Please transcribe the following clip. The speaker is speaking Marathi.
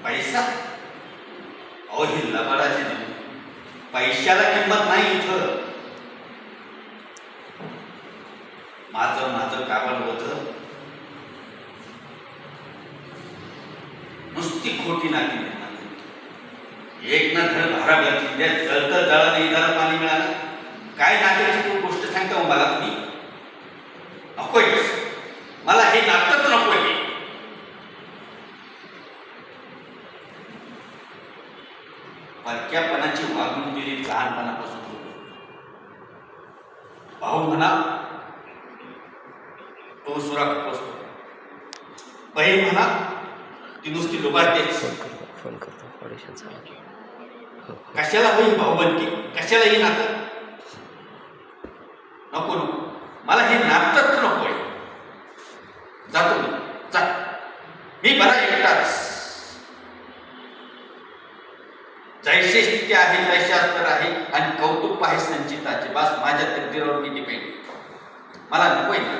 पैसा? अहो ही लबाडाची जुनी. पैशाला किंमत नाही इथं. माझं माझं काबड होतं. नुसती खोटी नाती निर्माण. एक ना घर भारावलं की जळतं जळा नाही झालं पाणी मिळालं. काय नात्याची तू गोष्ट सांगता हो मला तुम्ही? नकोय मला हे नातच नकोय. परक्यापणाची वागणूक दिली लहानपणापासून. भाऊ म्हणा तो सुराख असतो. बहीण म्हणा ती नुसती लुबाडतेच. फोन करतो ऑडिशन झालं. कशाला होईल भाऊबंदी? कशाला ही नातं? नको नको मला हे नातच नकोय. जातो मी. जा मी बरा एकटाच. जैसे स्थिती आहे तैसे अस्तर आहे आणि कौतुक आहे संचिताचे. बस माझ्या तकदीरावर मी डिपेंड. मला नकोय ना.